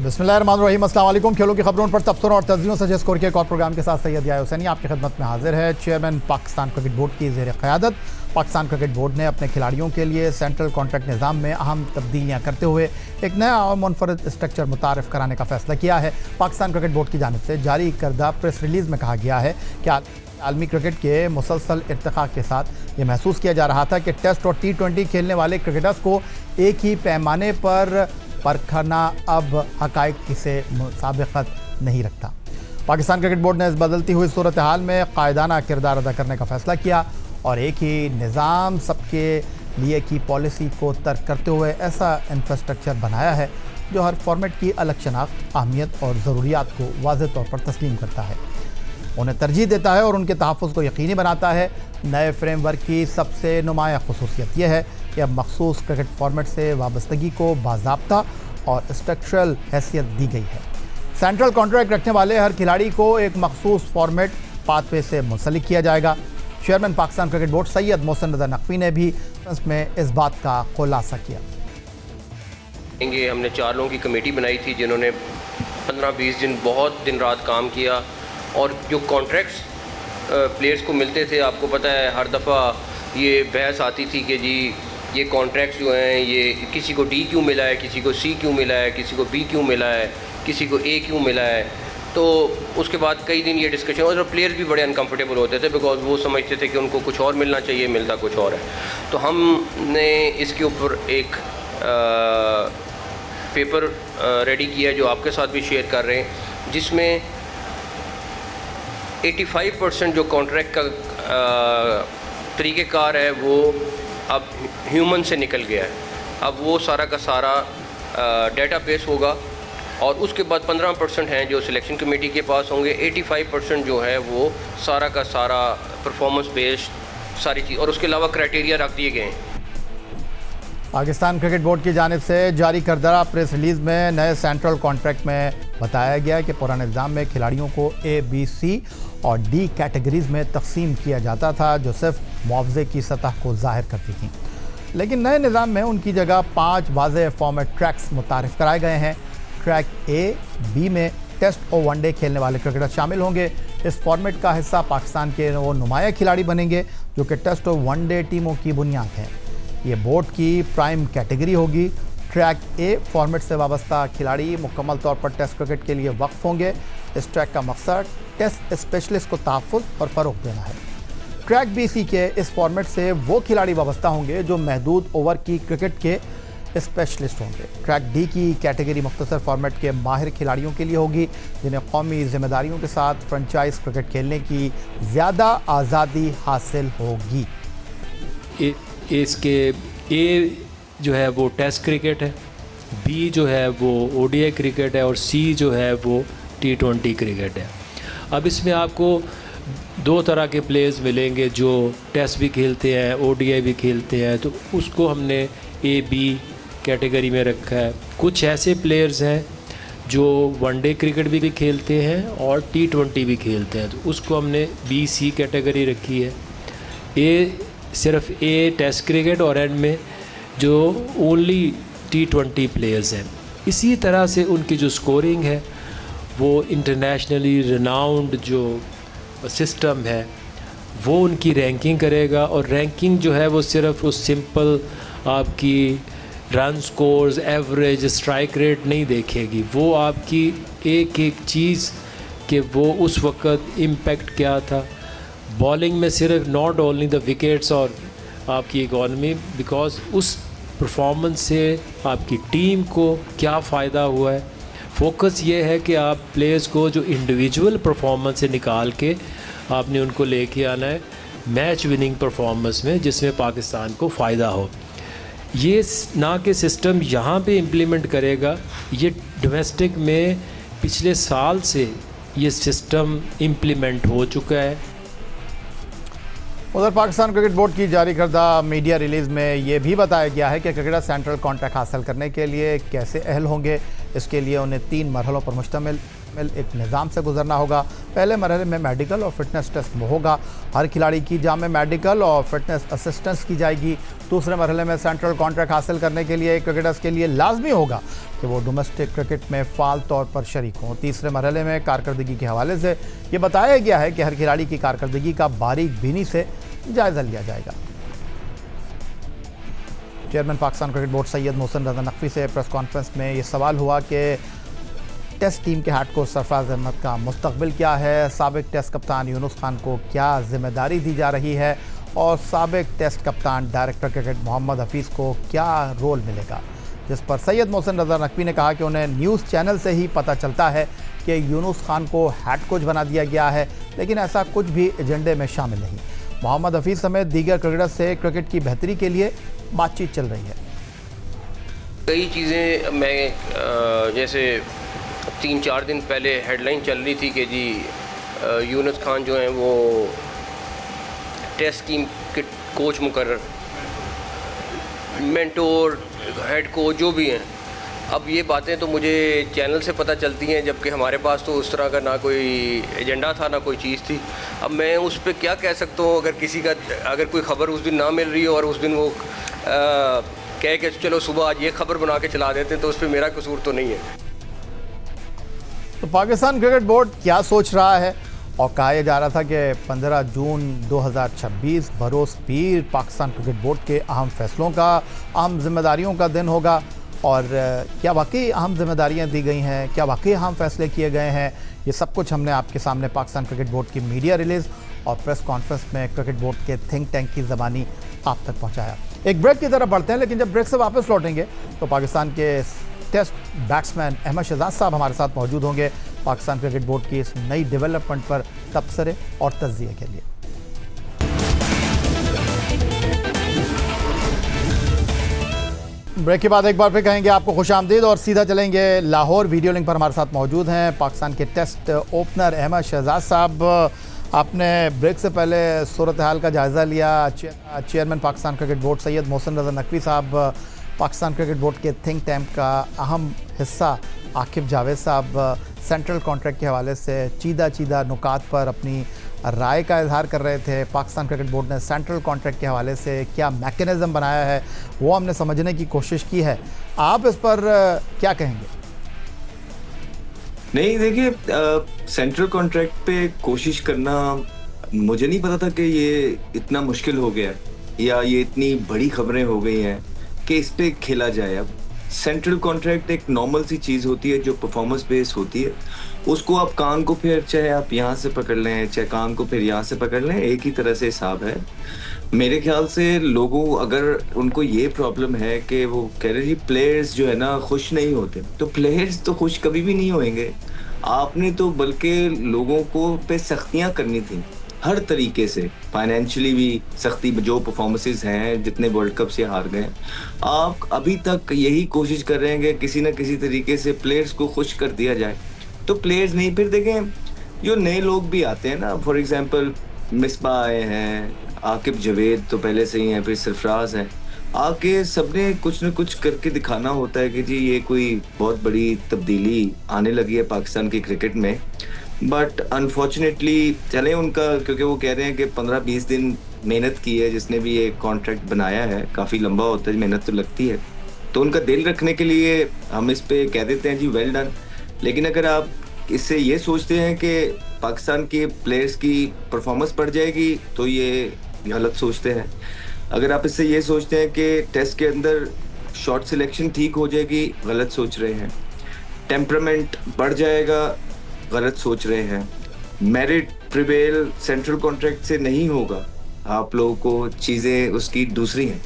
बिस्मिल्लाहिर्रहमानिर्रहीम, अस्सलाम वालेकुम। खेलों की खबरों पर तबसरों और तज्जियों से स्कोर के एक और प्रोग्राम के साथ सैयद याया हुसैनी आपकी खिदमत में हाजिर है। चेयरमैन पाकिस्तान क्रिकेट बोर्ड की ज़ेर क़यादत पाकिस्तान क्रिकेट बोर्ड ने अपने खिलाड़ियों के लिए सेंट्रल कॉन्ट्रैक्ट निज़ाम में अहम तब्दीलियाँ करते हुए एक नया और मुनफरद स्ट्रक्चर मुतारफ़ कराने का फ़ैसला किया है। पाकिस्तान क्रिकेट बोर्ड की जानिब से जारी करदा प्रेस रिलीज़ में कहा गया है कि आलमी क्रिकेट के मुसलसल इर्तिक़ा के साथ ये महसूस किया जा रहा था कि टेस्ट और T20 खेलने वाले क्रिकेटर्स को एक ही पैमाने पर परखना अब हक़ाइक़ से मुताबिकत नहीं रखता। पाकिस्तान क्रिकेट बोर्ड ने इस बदलती हुई सूरत हाल में कायदाना किरदार अदा करने का फ़ैसला किया और एक ही निज़ाम सबके लिए की पॉलिसी को तर्क करते हुए ऐसा इंफ्रास्ट्रक्चर बनाया है जो हर फॉर्मेट की अलग शनाख्त, अहमियत और ज़रूरियात को वाज़ेह तौर पर तस्लीम करता है, उन्हें तरजीह देता है और उनके तहफ़्फ़ुज़ को यकीनी बनाता है। नए फ्रेमवर्क की सबसे नुमायाँ ख़ुसूसियत यह है कि अब मखसूस क्रिकेट फॉर्मेट से वाबस्तगी को बाज़ाब्ता और स्ट्रक्चरल हैसियत दी गई है। सेंट्रल कॉन्ट्रैक्ट रखने वाले हर खिलाड़ी को एक मखसूस फॉर्मेट पाथवे से मुंसलिक किया जाएगा। Chairman Pakistan cricket board Syed Mohsin Raza Naqvi ने भी इसमें इस बात का खुलासा किया। हमने 4 लोगों की कमेटी बनाई थी जिन्होंने 15-20 दिन बहुत दिन रात काम किया और जो कॉन्ट्रैक्ट्स प्लेयर्स को मिलते थे, आपको पता है हर दफ़ा ये बहस आती थी कि जी ये कॉन्ट्रैक्ट्स जो हैं ये किसी को D क्यों मिला है, किसी को C क्यों मिला है, किसी को B क्यों मिला है, किसी को A क्यों मिला है। तो उसके बाद कई दिन ये डिस्कशन और प्लेयर्स भी बड़े अनकम्फर्टेबल होते थे बिकॉज वो समझते थे कि उनको कुछ और मिलना चाहिए, मिलता कुछ और है। तो हमने इसके ऊपर एक पेपर रेडी किया जो आपके साथ भी शेयर कर रहे हैं, जिसमें 85% जो कॉन्ट्रैक्ट का तरीक़ेकार है वो अब ह्यूमन से निकल गया है। अब वो सारा का सारा डेटाबेस होगा और उसके बाद 15% हैं जो सिलेक्शन कमेटी के पास होंगे। 85% जो है वो सारा का सारा परफॉर्मेंस बेस्ड सारी चीज़ और उसके अलावा क्राइटेरिया रख दिए गए हैं। पाकिस्तान क्रिकेट बोर्ड की जानिब से जारी करदा प्रेस रिलीज़ में नए सेंट्रल कॉन्ट्रैक्ट में बताया गया कि पुराने निज़ाम में खिलाड़ियों को A, B, C और D कैटेगरीज़ में तकसीम किया जाता था जो सिर्फ मुआवजे की सतह को ज़ाहिर करती थी, लेकिन नए निज़ाम में उनकी जगह 5 वाज़ेह फॉर्मेट ट्रैक्स मुतारिफ़ कराए गए हैं। ट्रैक A, B में टेस्ट और वनडे खेलने वाले क्रिकेटर शामिल होंगे। इस फॉर्मेट का हिस्सा पाकिस्तान के वो नुमाया खिलाड़ी बनेंगे जो कि टेस्ट और वनडे टीमों की बुनियाद है। ये बोर्ड की प्राइम कैटेगरी होगी। ट्रैक A फॉर्मेट से वाबस्ता खिलाड़ी मुकम्मल तौर पर टेस्ट क्रिकेट के लिए वक्फ होंगे। इस ट्रैक का मकसद टेस्ट स्पेशलिस्ट को तहफ़्फ़ुज़ और फ़रोग़ देना है। ट्रैक B, C के इस फॉर्मेट से वो खिलाड़ी वाबस्ता होंगे जो महदूद ओवर की क्रिकेट के स्पेशलिस्ट होंगे। ट्रैक D की कैटेगरी मुख्तसर फॉर्मेट के माहिर खिलाड़ियों के लिए होगी जिन्हें कौमी ज़िम्मेदारियों के साथ फ्रेंचाइज क्रिकेट खेलने की ज़्यादा आज़ादी हासिल होगी। इसके A जो है वो टेस्ट क्रिकेट है, B जो है वो ODI क्रिकेट है और C जो है वो T20 क्रिकेट है। अब इसमें आपको 2 तरह के प्लेयर्स मिलेंगे जो टेस्ट भी खेलते हैं, ODI भी खेलते हैं, तो उसको हमने A, B कैटेगरी में रखा है। कुछ ऐसे प्लेयर्स हैं जो वनडे क्रिकेट भी खेलते हैं और T20 भी खेलते हैं, तो उसको हमने B, C कैटेगरी रखी है। A सिर्फ A टेस्ट क्रिकेट और एंड में जो ओनली T20 प्लेयर्स हैं। इसी तरह से उनकी जो स्कोरिंग है वो इंटरनेशनली रिनाउंड जो सिस्टम है वो उनकी रैंकिंग करेगा और रैंकिंग जो है वो सिर्फ उस सिंपल आपकी run scores, average, strike rate नहीं देखेगी, वो आपकी एक एक चीज़ कि वो उस वक़्त इम्पैक्ट क्या था बॉलिंग में, सिर्फ नॉट ओनली द विकेट्स और आपकी इकॉनमी, बिकॉज उस परफॉर्मेंस से आपकी टीम को क्या फ़ायदा हुआ है। फोकस ये है कि आप प्लेयर्स को जो इंडिविजुअल परफॉर्मेंस से निकाल के आपने उनको लेके आना है मैच विनिंग परफॉर्मेंस में जिसमें पाकिस्तान को फ़ायदा हो। ये ना कि सिस्टम यहाँ पे इम्प्लीमेंट करेगा, ये डोमेस्टिक में पिछले साल से ये सिस्टम इम्प्लीमेंट हो चुका है। उधर पाकिस्तान क्रिकेट बोर्ड की जारी करदा मीडिया रिलीज़ में ये भी बताया गया है कि क्रिकेटर सेंट्रल कॉन्ट्रैक्ट हासिल करने के लिए कैसे अहल होंगे। इसके लिए उन्हें 3 मरहलों पर मुश्तमिल एक निज़ाम से गुजरना होगा। पहले मरहले में मेडिकल और फिटनेस टेस्ट होगा। हर खिलाड़ी की जामे मेडिकल और फिटनेस असिस्टेंस की जाएगी। दूसरे मरहले में सेंट्रल कॉन्ट्रैक्ट हासिल करने के लिए क्रिकेटर्स के लिए लाजमी होगा कि वो डोमेस्टिक क्रिकेट में फ़ाल तौर पर शरीक हों। तीसरे मरहले में कारकर्दगी के हवाले से ये बताया गया है कि हर खिलाड़ी की कारकर्दगी का बारीक बीनी से जायज़ा लिया जाएगा। Chairman Pakistan cricket board Syed Mohsin Raza Naqvi से प्रेस कॉन्फ्रेंस में ये सवाल हुआ कि टेस्ट टीम के हेड कोच सरफराज अहमद का मुस्तकबिल क्या है, साबिक टेस्ट कप्तान यूनुस खान को क्या जिम्मेदारी दी जा रही है और साबिक टेस्ट कप्तान डायरेक्टर क्रिकेट मोहम्मद हफीज़ को क्या रोल मिलेगा, जिस पर सैयद मोहसिन रज़ा नकवी ने कहा कि उन्हें न्यूज़ चैनल से ही पता चलता है कि यूनुस खान को हेड कोच बना दिया गया है, लेकिन ऐसा कुछ भी एजेंडे में शामिल नहीं। मोहम्मद हफीज़ समेत दीगर क्रिकेटर्स से क्रिकेट की बेहतरी के लिए बातचीत चल रही है। कई चीज़ें मैं जैसे 3-4 दिन पहले हेडलाइन चल रही थी कि जी यूनुस खान जो हैं वो टेस्ट टीम के कोच मुकर्रर, मेंटोर, हेड कोच जो भी हैं। अब ये बातें तो मुझे चैनल से पता चलती हैं, जबकि हमारे पास तो उस तरह का ना कोई एजेंडा था ना कोई चीज़ थी। अब मैं उस पर क्या कह सकता हूँ, अगर कोई ख़बर उस दिन ना मिल रही हो और उस दिन वो कह के चलो सुबह आज ये खबर बना के चला देते हैं, तो उस पर मेरा कसूर तो नहीं है। तो पाकिस्तान क्रिकेट बोर्ड क्या सोच रहा है? और कहा जा रहा था कि 15 जून 2026 बरोज़ पीर पाकिस्तान क्रिकेट बोर्ड के अहम फैसलों का, अहम जिम्मेदारियों का दिन होगा। और क्या वाकई अहम जिम्मेदारियां दी गई हैं, क्या वाकई अहम फैसले किए गए हैं, ये सब कुछ हमने आपके सामने पाकिस्तान क्रिकेट बोर्ड की मीडिया रिलीज़ और प्रेस कॉन्फ्रेंस में क्रिकेट बोर्ड के थिंक टैंक की ज़बानी आप तक पहुंचाया। एक ब्रेक की तरफ बढ़ते हैं, लेकिन जब ब्रेक से वापस लौटेंगे तो पाकिस्तान के टेस्ट बैट्समैन अहमद शहजाद साहब हमारे साथ मौजूद होंगे पाकिस्तान क्रिकेट बोर्ड की इस नई डेवलपमेंट पर तबसरे और तज्जिए के लिए। ब्रेक के बाद एक बार फिर कहेंगे आपको खुशामदीद और सीधा चलेंगे लाहौर। वीडियो लिंक पर हमारे साथ मौजूद हैं पाकिस्तान के टेस्ट ओपनर अहमद शहजाद साहब। आपने ब्रेक से पहले सूरत हाल का जायज़ा लिया। Chairman Pakistan cricket board Syed Mohsin Raza Naqvi साहब, पाकिस्तान क्रिकेट बोर्ड के थिंक टैंक का अहम हिस्सा आकिब जावेद साहब सेंट्रल कॉन्ट्रैक्ट के हवाले से चीदा नुकात पर अपनी राय का इजहार कर रहे थे। पाकिस्तान क्रिकेट बोर्ड ने सेंट्रल कॉन्ट्रैक्ट के हवाले से क्या मैकेनिज़्म बनाया है वो हमने समझने की कोशिश की है। आप इस पर क्या कहेंगे? नहीं, देखिए, सेंट्रल कॉन्ट्रैक्ट पे कोशिश करना, मुझे नहीं पता था कि ये इतना मुश्किल हो गया या ये इतनी बड़ी खबरें हो गई हैं कि इस पे खेला जाए। अब सेंट्रल कॉन्ट्रैक्ट एक नॉर्मल सी चीज़ होती है जो परफॉर्मेंस बेस्ड होती है। उसको आप कान को फिर चाहे आप यहाँ से पकड़ लें चाहे कान को फिर यहाँ से पकड़ लें, एक ही तरह से हिसाब है। मेरे ख्याल से लोगों, अगर उनको ये प्रॉब्लम है कि वो कह रहे जी प्लेयर्स जो है ना खुश नहीं होते, तो प्लेयर्स तो खुश कभी भी नहीं होंगे। आपने तो बल्कि लोगों को पे सख्तियाँ करनी थी हर तरीके से, फाइनेंशियली भी सख्ती। जो परफॉर्मेंसेस हैं, जितने वर्ल्ड कप से हार गए, आप अभी तक यही कोशिश कर रहे हैं कि किसी न किसी तरीके से प्लेयर्स को खुश कर दिया जाए। तो प्लेयर्स नहीं, फिर देखें जो नए लोग भी आते हैं ना, फॉर एग्जांपल मिसबा आए हैं, आकिब जावेद तो पहले से ही हैं, फिर सरफराज हैं, आके सबने कुछ न कुछ करके दिखाना होता है कि जी ये कोई बहुत बड़ी तब्दीली आने लगी है पाकिस्तान की क्रिकेट में। बट अनफॉर्चुनेटली चले उनका, क्योंकि वो कह रहे हैं कि 15-20 दिन मेहनत की है, जिसने भी ये कॉन्ट्रैक्ट बनाया है काफ़ी लंबा होता है, मेहनत तो लगती है, तो उनका दिल रखने के लिए हम इस पे कह देते हैं जी वेल डन। लेकिन अगर आप इससे ये सोचते हैं कि पाकिस्तान के प्लेयर्स की परफॉर्मेंस बढ़ जाएगी तो ये गलत सोचते हैं। अगर आप इससे ये सोचते हैं कि टेस्ट के अंदर शॉट सिलेक्शन ठीक हो जाएगी, गलत सोच रहे हैं। टेम्परामेंट बढ़ जाएगा, गलत सोच रहे हैं। मेरिट प्रिवेल सेंट्रल कॉन्ट्रैक्ट से नहीं होगा, आप लोगों को चीज़ें उसकी दूसरी हैं।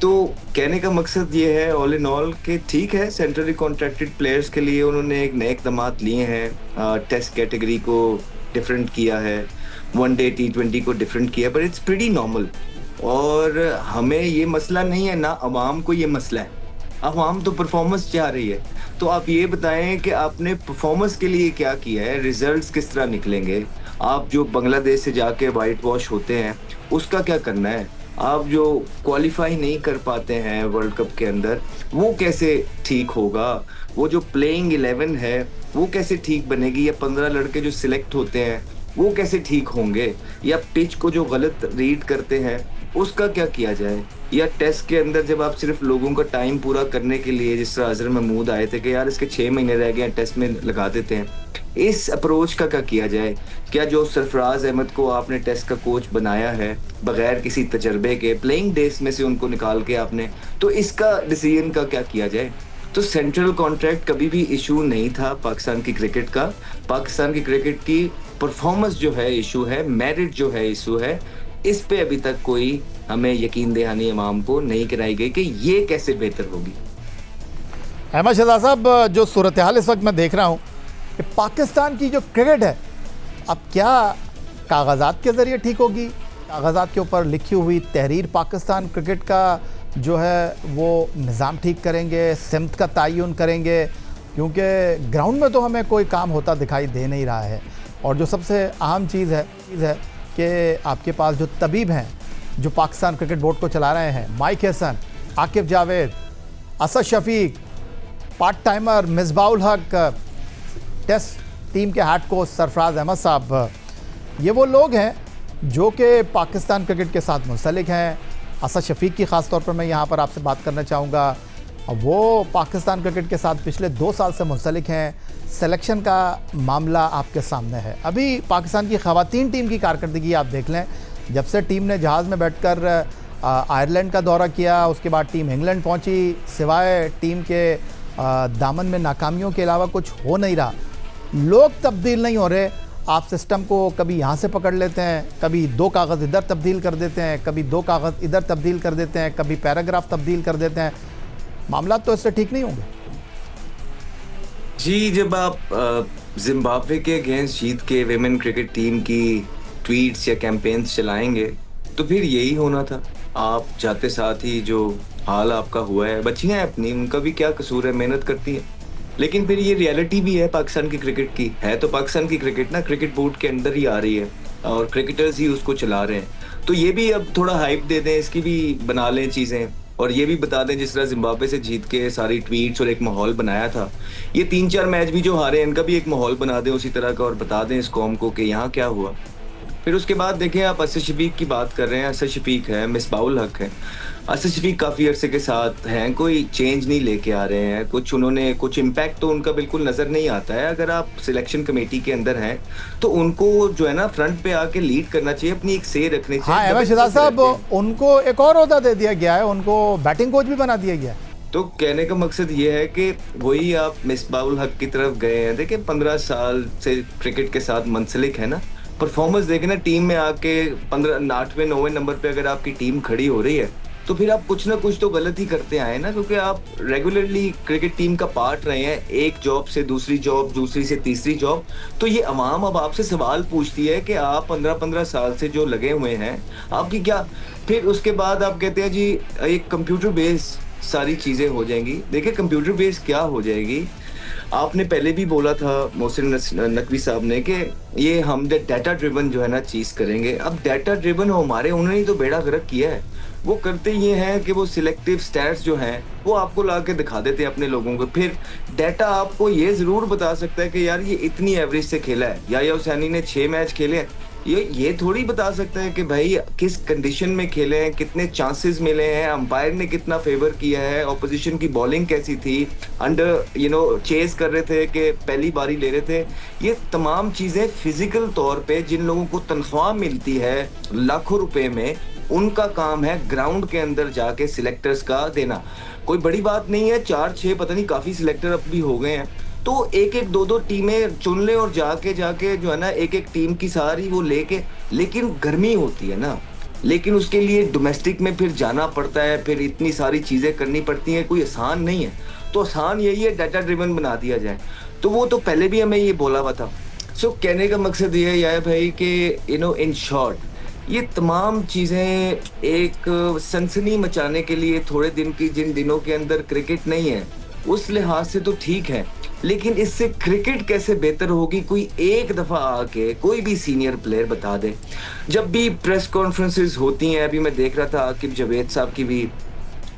तो कहने का मकसद ये है ऑल इन ऑल कि ठीक है, सेंट्रली कॉन्ट्रैक्टेड प्लेयर्स के लिए उन्होंने एक नए इक़दामात लिए हैं, टेस्ट कैटेगरी को डिफरेंट किया है, वनडे T20 को डिफरेंट किया, बट इट्स प्रीटी नॉर्मल। और हमें ये मसला नहीं है ना, अवाम को ये मसला है। अवाम तो परफॉर्मेंस चाह रही है। तो आप ये बताएं कि आपने परफॉर्मेंस के लिए क्या किया है, रिजल्ट्स किस तरह निकलेंगे। आप जो बांग्लादेश से जाके वाइट वॉश होते हैं उसका क्या करना है, आप जो क्वालिफाई नहीं कर पाते हैं वर्ल्ड कप के अंदर, वो कैसे ठीक होगा? वो जो प्लेइंग 11 है वो कैसे ठीक बनेगी? या 15 लड़के जो सिलेक्ट होते हैं वो कैसे ठीक होंगे? या पिच को जो गलत रीड करते हैं उसका क्या किया जाए? या टेस्ट के अंदर जब आप सिर्फ लोगों का टाइम पूरा करने के लिए, जिस तरह अजहर महमूद आए थे कि यार इसके 6 महीने रह गए हैं, टेस्ट में लगा देते हैं, इस अप्रोच का क्या किया जाए? क्या जो सरफराज अहमद को आपने टेस्ट का कोच बनाया है बगैर किसी तजर्बे के, प्लेइंग डेज में से उनको निकाल के आपने, तो इसका डिसीजन का क्या किया जाए? तो सेंट्रल कॉन्ट्रैक्ट कभी भी इशू नहीं था पाकिस्तान की क्रिकेट का। पाकिस्तान की क्रिकेट की परफॉर्मेंस जो है इशू है, मेरिट जो है इशू है। इस पे अभी तक कोई हमें यकीन दहानी इमाम को नहीं कराई गई कि ये कैसे बेहतर होगी। अहमद शहजाद साहब, जो सूरत हाल इस वक्त मैं देख रहा हूँ कि पाकिस्तान की जो क्रिकेट है अब क्या कागजात के ज़रिए ठीक होगी? कागजात के ऊपर लिखी हुई तहरीर पाकिस्तान क्रिकेट का जो है वो निज़ाम ठीक करेंगे, सिमत का तयन करेंगे? क्योंकि ग्राउंड में तो हमें कोई काम होता दिखाई दे नहीं रहा है। और जो सबसे अहम चीज़ है कि आपके पास जो तबीब हैं जो पाकिस्तान क्रिकेट बोर्ड को चला रहे हैं, Mike Hesson, Aqib Javed, Asad Shafiq, part timer Misbahul Haq, test team के हेड कोच सरफराज अहमद साहब, ये वो लोग हैं जो कि पाकिस्तान क्रिकेट के साथ मुंसलिक हैं। असद शफीक की ख़ास तौर पर मैं यहाँ पर आपसे बात करना चाहूँगा। वो पाकिस्तान क्रिकेट के साथ पिछले 2 साल से मुंसलिक हैं। सिलेक्शन का मामला आपके सामने है। अभी पाकिस्तान की ख़वातीन टीम की कारकर्दगी आप देख लें, जब से टीम ने जहाज़ में बैठकर आयरलैंड का दौरा किया, उसके बाद टीम इंग्लैंड पहुंची, सिवाय टीम के दामन में नाकामियों के अलावा कुछ हो नहीं रहा। लोग तब्दील नहीं हो रहे। आप सिस्टम को कभी यहाँ से पकड़ लेते हैं, कभी 2 कागज़ इधर तब्दील कर देते हैं, कभी 2 कागज़ इधर तब्दील कर देते हैं, कभी पैराग्राफ तब्दील कर देते हैं। मामला तो इससे ठीक नहीं होंगे। जी, जब आप जिम्बाब्वे के अगेंस्ट जीत के विमेन क्रिकेट टीम की ट्वीट्स या कैंपेन्स चलाएंगे तो फिर यही होना था। आप जाते साथ ही जो हाल आपका हुआ है, बच्चियां हैं अपनी, उनका भी क्या कसूर है, मेहनत करती हैं। लेकिन फिर ये रियलिटी भी है पाकिस्तान की क्रिकेट की। है तो पाकिस्तान की क्रिकेट ना क्रिकेट बोर्ड के अंदर ही आ रही है और क्रिकेटर्स ही उसको चला रहे हैं। तो ये भी अब थोड़ा हाइप दे दें, इसकी भी बना लें चीज़ें, और ये भी बता दें जिस तरह जिम्बाब्वे से जीत के सारी ट्वीट्स और एक माहौल बनाया था, ये 3-4 मैच भी जो हारे इनका भी एक माहौल बना दें उसी तरह का, और बता दें इस कौम को कि यहाँ क्या हुआ। फिर उसके बाद देखें, आप असद शफीक की बात कर रहे हैं। असद शफीक है, मिसबाउल हक है। असद शफीक काफ़ी अरसे के साथ हैं, कोई चेंज नहीं लेके आ रहे हैं, कुछ इम्पैक्ट तो उनको बिल्कुल नज़र नहीं आता है। अगर आप सिलेक्शन कमेटी के अंदर हैं तो उनको जो है ना फ्रंट पे आके लीड करना चाहिए, अपनी एक से रखनी चाहिए। हाँ अहमद शहजाद साहब, उनको एक और ओहदा दे दिया गया है, उनको बैटिंग कोच भी बना दिया गया है। तो कहने का मकसद ये है कि वही आप मिसबाउल हक की तरफ गए हैं। देखिए 15 साल से क्रिकेट के साथ मुंसलिक है ना, परफॉर्मेंस देखें ना, टीम में आके 8वें 9वें नंबर पे अगर आपकी टीम खड़ी हो रही है तो फिर आप कुछ ना कुछ तो गलत ही करते आए ना, क्योंकि आप रेगुलरली क्रिकेट टीम का पार्ट रहे हैं, एक जॉब से दूसरी जॉब, दूसरी से तीसरी जॉब। तो ये अवाम अब आपसे सवाल पूछती है कि आप 15-15 साल से जो लगे हुए हैं आपकी क्या। फिर उसके बाद आप कहते हैं जी एक कंप्यूटर बेस्ड सारी चीज़ें हो जाएंगी। देखिए कंप्यूटर बेस्ड क्या हो जाएगी, आपने पहले भी बोला था मोहसिन नकवी साहब ने कि ये हम डाटा ड्रिवन जो है ना चीज़ करेंगे। अब डाटा ड्रिवन हमारे उन्होंने ही तो बेड़ा गर्क किया है। वो करते ये हैं कि वो सिलेक्टिव स्टैट्स जो हैं वो आपको ला के दिखा देते हैं अपने लोगों को। फिर डाटा आपको ये ज़रूर बता सकता है कि यार ये इतनी एवरेज से खेला है, या हुसैनी ने 6 मैच खेले हैं। ये थोड़ी बता सकता है कि भाई किस कंडीशन में खेले हैं, कितने चांसेस मिले हैं, अंपायर ने कितना फेवर किया है, ऑपोजिशन की बॉलिंग कैसी थी, अंडर चेस कर रहे थे कि पहली बारी ले रहे थे। ये तमाम चीज़ें फिजिकल तौर पे जिन लोगों को तनख्वाह मिलती है लाखों रुपए में, उनका काम है ग्राउंड के अंदर जाके सिलेक्टर्स का देना। कोई बड़ी बात नहीं है, 4-6 पता नहीं काफ़ी सिलेक्टर अब भी हो गए हैं, तो 1-1 2-2 टीमें चुन ले और जाके जो है ना एक टीम की सारी वो लेके। लेकिन गर्मी होती है ना, लेकिन उसके लिए डोमेस्टिक में फिर जाना पड़ता है, फिर इतनी सारी चीज़ें करनी पड़ती हैं, कोई आसान नहीं है। तो आसान यही है डाटा ड्रिवन बना दिया जाए। तो वो तो पहले भी हमें ये बोला हुआ था। सो कहने का मकसद ये है भाई कि इन शॉर्ट ये तमाम चीज़ें एक सनसनी मचाने के लिए थोड़े दिन की, जिन दिनों के अंदर क्रिकेट नहीं है उस लिहाज से तो ठीक है, लेकिन इससे क्रिकेट कैसे बेहतर होगी, कोई एक दफा आके कोई भी सीनियर प्लेयर बता दे। जब भी प्रेस कॉन्फ्रेंसेस होती हैं, अभी मैं देख रहा था आकिब जावेद साहब की भी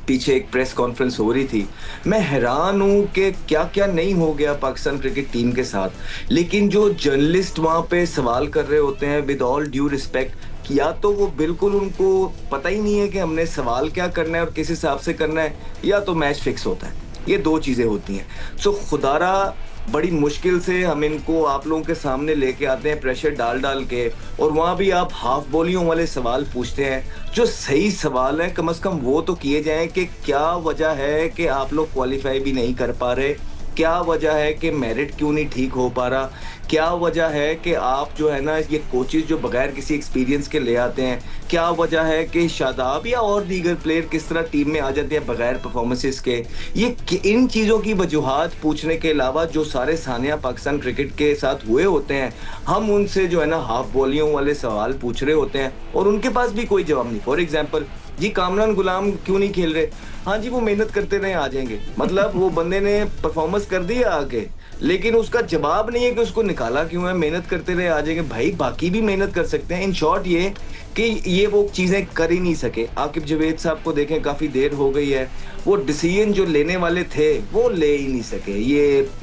पीछे एक प्रेस कॉन्फ्रेंस हो रही थी, मैं हैरान हूं कि क्या क्या नहीं हो गया पाकिस्तान क्रिकेट टीम के साथ। लेकिन जो जर्नलिस्ट वहां पे सवाल कर रहे होते हैं, विद ऑल ड्यू रिस्पेक्ट, या तो वो बिल्कुल उनको पता ही नहीं है कि हमने सवाल क्या करना है और किस हिसाब से करना है, या तो मैच फिक्स होता है। ये दो चीजें होती हैं। सो खुदारा बड़ी मुश्किल से हम इनको आप लोगों के सामने लेके आते हैं प्रेशर डाल डाल के, और वहाँ भी आप हाफ बॉलियों वाले सवाल पूछते हैं। जो सही सवाल है कम से कम वो तो किए जाएं कि क्या वजह है कि आप लोग क्वालिफाई भी नहीं कर पा रहे, क्या वजह है कि मेरिट क्यों नहीं ठीक हो पा रहा, क्या वजह है कि आप जो है ना ये कोचेस जो बगैर किसी एक्सपीरियंस के ले आते हैं, क्या वजह है कि शादाब या और दीगर प्लेयर किस तरह टीम में आ जाते हैं बगैर परफॉर्मेंसेस के। ये इन चीज़ों की वजूहात पूछने के अलावा जो सारे सानिया पाकिस्तान क्रिकेट के साथ हुए होते हैं, हम उनसे जो है ना हाफ बॉलियों वाले सवाल पूछ रहे होते हैं और उनके पास भी कोई जवाब नहीं। फॉर एग्जाम्पल, जी कामरान गुलाम क्यों नहीं खेल रहे? हाँ जी, वो मेहनत करते रहे, आ जाएंगे। मतलब वो बंदे ने परफॉर्मेंस कर दिया आके, लेकिन उसका जवाब नहीं है कि उसको निकाला क्यों है। मेहनत करते रहे, आ जाएंगे। भाई बाकी भी मेहनत कर सकते हैं। इन शॉर्ट ये कि ये वो चीज़ें कर ही नहीं सके। आकिब जावेद साहब को देखें, काफ़ी देर हो गई है, वो डिसीजन जो लेने वाले थे वो ले ही नहीं सके,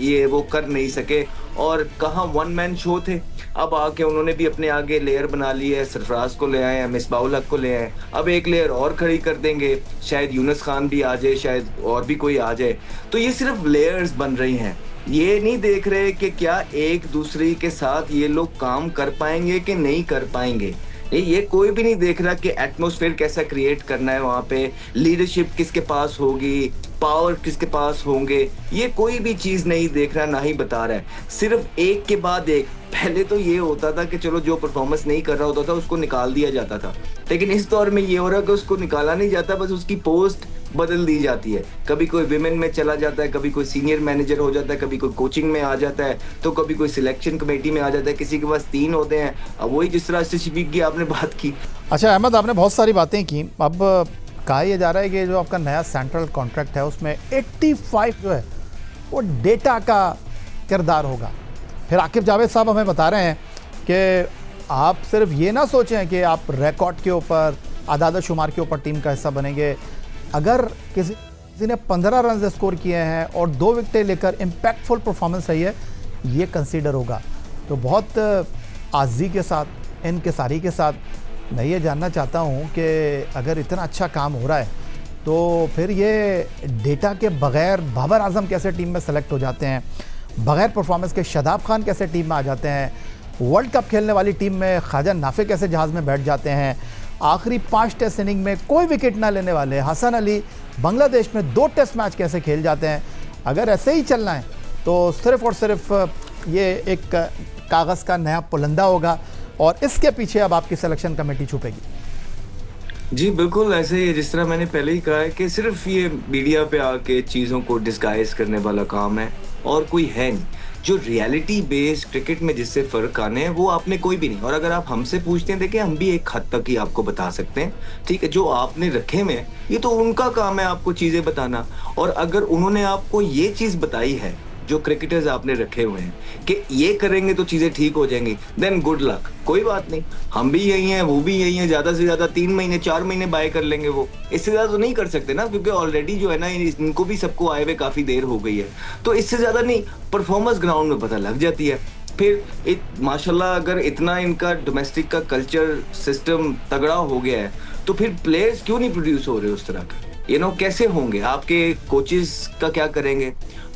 ये वो कर नहीं सके। और कहाँ वन मैन शो थे। अब आके उन्होंने भी अपने आगे लेयर बना ली है, सरफराज को ले आए हैं, मिसबाउल हक को ले आए, अब एक लेयर और खड़ी कर देंगे, शायद यूनुस खान भी आ जाए, शायद और भी कोई आ जाए। तो ये सिर्फ लेयर्स बन रही हैं। ये नहीं देख रहे कि क्या एक दूसरे के साथ ये लोग काम कर पाएंगे कि नहीं कर पाएंगे। ये कोई भी नहीं देख रहा कि एटमॉस्फेयर कैसा क्रिएट करना है वहाँ पे, लीडरशिप किसके पास होगी, पावर किसके पास होंगे, ये कोई भी चीज़ नहीं देख रहा, ना ही बता रहा है। सिर्फ एक के बाद एक। पहले तो ये होता था कि चलो जो परफॉर्मेंस नहीं कर रहा होता था उसको निकाल दिया जाता था, लेकिन इस दौर में ये हो रहा है कि उसको निकाला नहीं जाता, बस उसकी पोस्ट बदल दी जाती है। कभी कोई विमेन में चला जाता है, कभी कोई सीनियर मैनेजर हो जाता है, कभी कोई कोचिंग में आ जाता है, तो कभी कोई सिलेक्शन कमेटी में आ जाता है। किसी के पास 3 होते हैं। अब वही जिस तरह से शफीक की आपने बात की। अच्छा अहमद, आपने बहुत सारी बातें की। अब कहा यह जा रहा है कि जो आपका नया सेंट्रल कॉन्ट्रैक्ट है उसमें 85 जो है वो डेटा का किरदार होगा। फिर आकिब जावेद साहब हमें बता रहे हैं कि आप सिर्फ ये ना सोचें कि आप रिकॉर्ड के ऊपर, आदाद शुमार के ऊपर टीम का हिस्सा बनेंगे। अगर किसी ने 15 रन स्कोर किए हैं और 2 विकेटें लेकर इम्पैक्टफुल परफॉर्मेंस रही है, ये कंसीडर होगा। तो बहुत आज़ी के साथ, इनकिसारी के साथ मैं ये जानना चाहता हूँ कि अगर इतना अच्छा काम हो रहा है तो फिर ये डेटा के बग़ैर बाबर आजम कैसे टीम में सेलेक्ट हो जाते हैं, बग़ैर परफॉर्मेंस के शादाब खान कैसे टीम में आ जाते हैं, वर्ल्ड कप खेलने वाली टीम में ख्वाजा नाफे कैसे जहाज़ में बैठ जाते हैं, आखिरी 5 टेस्ट इनिंग में कोई विकेट ना लेने वाले हसन अली बांग्लादेश में 2 टेस्ट मैच कैसे खेल जाते हैं। अगर ऐसे ही चलना है तो सिर्फ़ और सिर्फ ये एक कागज़ का नया पुलंदा होगा और इसके पीछे अब आपकी सिलेक्शन कमेटी छुपेगी। जी बिल्कुल ऐसे ही है, जिस तरह मैंने पहले ही कहा है कि सिर्फ ये मीडिया पे आके चीज़ों को डिस्गाइज करने वाला काम है और कोई है नहीं। जो रियलिटी बेस्ड क्रिकेट में जिससे फ़र्क आने हैं वो आपने कोई भी नहीं। और अगर आप हमसे पूछते हैं, देखिए हम भी एक हद तक ही आपको बता सकते हैं, ठीक है। जो आपने रखे में ये तो उनका काम है आपको चीज़ें बताना। और अगर उन्होंने आपको ये चीज़ बताई है, जो क्रिकेटर्स आपने रखे हुए हैं, कि ये करेंगे तो चीज़ें ठीक हो जाएंगी, देन गुड लक, कोई बात नहीं। हम भी यही हैं, वो भी यही हैं। ज़्यादा से ज़्यादा 3 महीने 4 महीने बाय कर लेंगे, वो इससे ज़्यादा तो नहीं कर सकते ना, क्योंकि ऑलरेडी जो है ना इनको भी सबको आए हुए काफ़ी देर हो गई है। तो इससे ज़्यादा नहीं, परफॉर्मेंस ग्राउंड में पता लग जाती है। फिर माशाल्लाह अगर इतना इनका डोमेस्टिक का कल्चर सिस्टम तगड़ा हो गया है तो फिर प्लेयर्स क्यों नहीं प्रोड्यूस हो रहे उस तरह का, कैसे होंगे? आपके कोचेस का क्या करेंगे?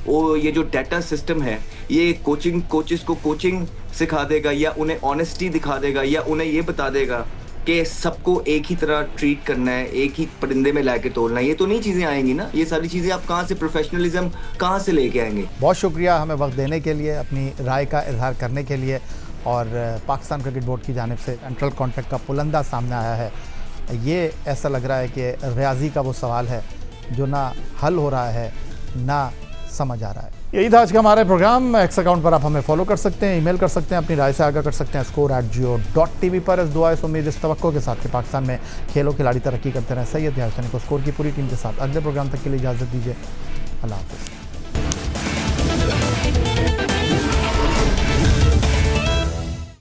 वो ये जो डाटा सिस्टम है ये कोचेस को कोचिंग सिखा देगा, या उन्हें ऑनेस्टी दिखा देगा, या उन्हें ये बता देगा कि सबको एक ही तरह ट्रीट करना है, एक ही परिंदे में लाके तोड़ना है? ये तो नहीं चीज़ें आएंगी ना। ये सारी चीज़ें आप कहाँ से, प्रोफेशनलिज्म कहाँ से लेके आएंगे? बहुत शुक्रिया हमें वक्त देने के लिए, अपनी राय का इजहार करने के लिए। और पाकिस्तान क्रिकेट बोर्ड की जानिब से सेंट्रल कॉन्ट्रैक्ट का पुलंदा सामने आया है। ये ऐसा लग रहा है कि रियाजी का वो सवाल है जो ना हल हो रहा है ना समझ आ रहा है। यही था आज का हमारा प्रोग्राम। एक्स अकाउंट पर आप हमें फॉलो कर सकते हैं, ईमेल कर सकते हैं, अपनी राय से आगाह कर सकते हैं score@jio.tv पर। इस दुआ, इस उम्मीद, इस तवक्को के साथ कि पाकिस्तान में खेलों खिलाड़ी तरक्की करते रहें। सैयद यार हुसैन को स्कोर की पूरी टीम के साथ अगले प्रोग्राम तक के लिए इजाज़त दीजिए। अल्लाह हाफ़िज़।